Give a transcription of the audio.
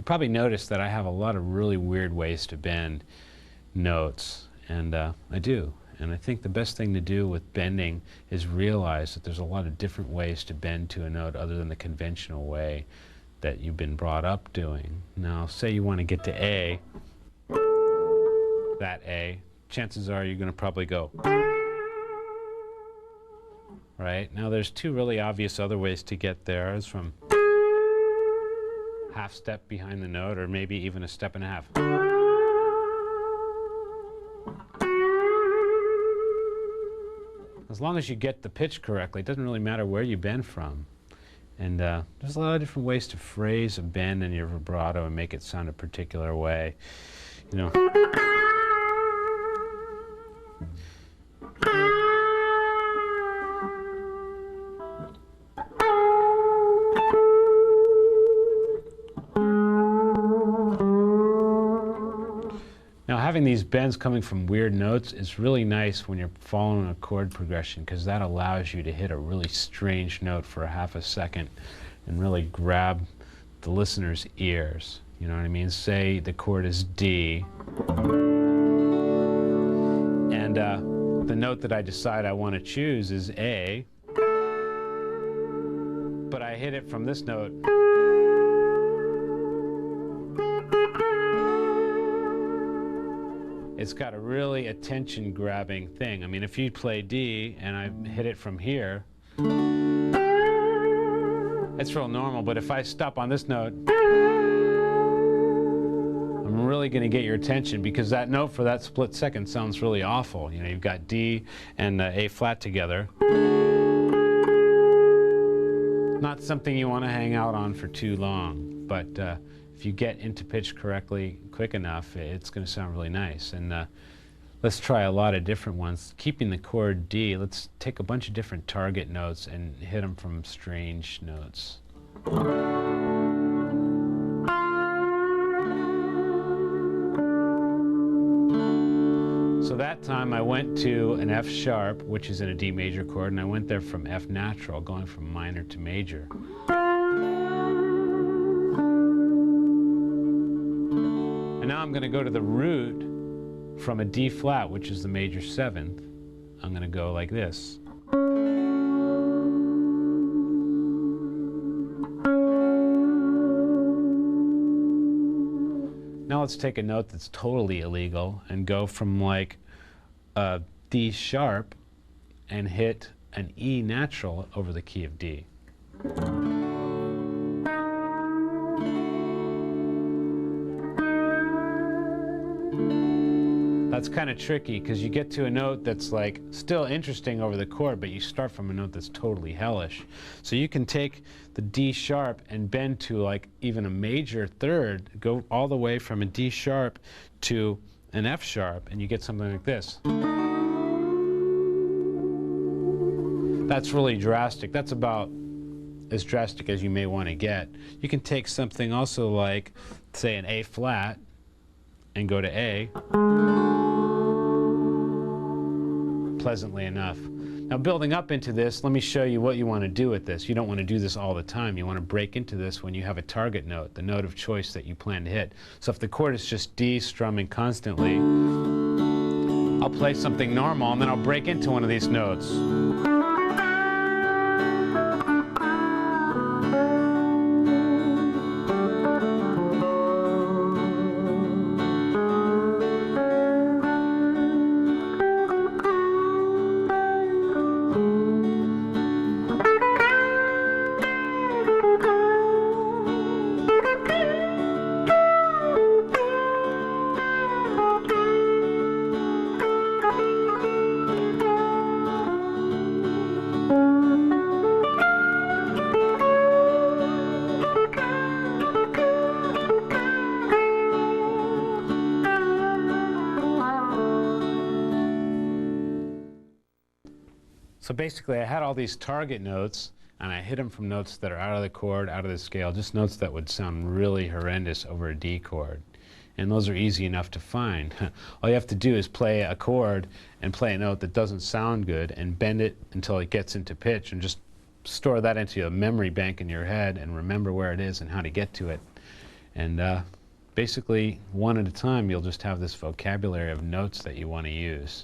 You probably noticed that I have a lot of really weird ways to bend notes, and I do. And I think the best thing to do with bending is realize that there's a lot of different ways to bend to a note other than the conventional way that you've been brought up doing. Now, say you want to get to A, that A, chances are you're going to probably go. Right? Now, there's two really obvious other ways to get there. It's from half step behind the note, or maybe even a step and a half. As long as you get the pitch correctly, it doesn't really matter where you bend from. And there's a lot of different ways to phrase a bend in your vibrato and make it sound a particular way. You know. Now, having these bends coming from weird notes is really nice when you're following a chord progression, because that allows you to hit a really strange note for a half a second and really grab the listener's ears. You know what I mean? Say the chord is D, and the note that I decide I want to choose is A, but I hit it from this note. It's got a really attention-grabbing thing. I mean, if you play D and I hit it from here, it's real normal, but if I stop on this note, I'm really going to get your attention, because that note for that split second sounds really awful. You know, you've got D and A flat together. Not something you want to hang out on for too long, but if you get into pitch correctly quick enough, it's going to sound really nice. And let's try a lot of different ones. Keeping the chord D, let's take a bunch of different target notes and hit them from strange notes. So that time I went to an F sharp, which is in a D major chord, and I went there from F natural, going from minor to major. And now I'm going to go to the root from a D flat, which is the major seventh. I'm going to go like this. Now let's take a note that's totally illegal and go from like a D sharp and hit an E natural over the key of D. That's kind of tricky, because you get to a note that's like still interesting over the chord, but you start from a note that's totally hellish. So you can take the D sharp and bend to like even a major third, go all the way from a D sharp to an F sharp, and you get something like this. That's really drastic. That's about as drastic as you may want to get. You can take something also like, say, an A flat and go to A. Pleasantly enough. Now, building up into this, let me show you what you want to do with this. You don't want to do this all the time. You want to break into this when you have a target note, the note of choice that you plan to hit. So if the chord is just D strumming constantly, I'll play something normal, and then I'll break into one of these notes. So basically, I had all these target notes, and I hit them from notes that are out of the chord, out of the scale, just notes that would sound really horrendous over a D chord. And those are easy enough to find. All you have to do is play a chord and play a note that doesn't sound good and bend it until it gets into pitch, and just store that into a memory bank in your head and remember where it is and how to get to it. And basically, one at a time, you'll just have this vocabulary of notes that you want to use.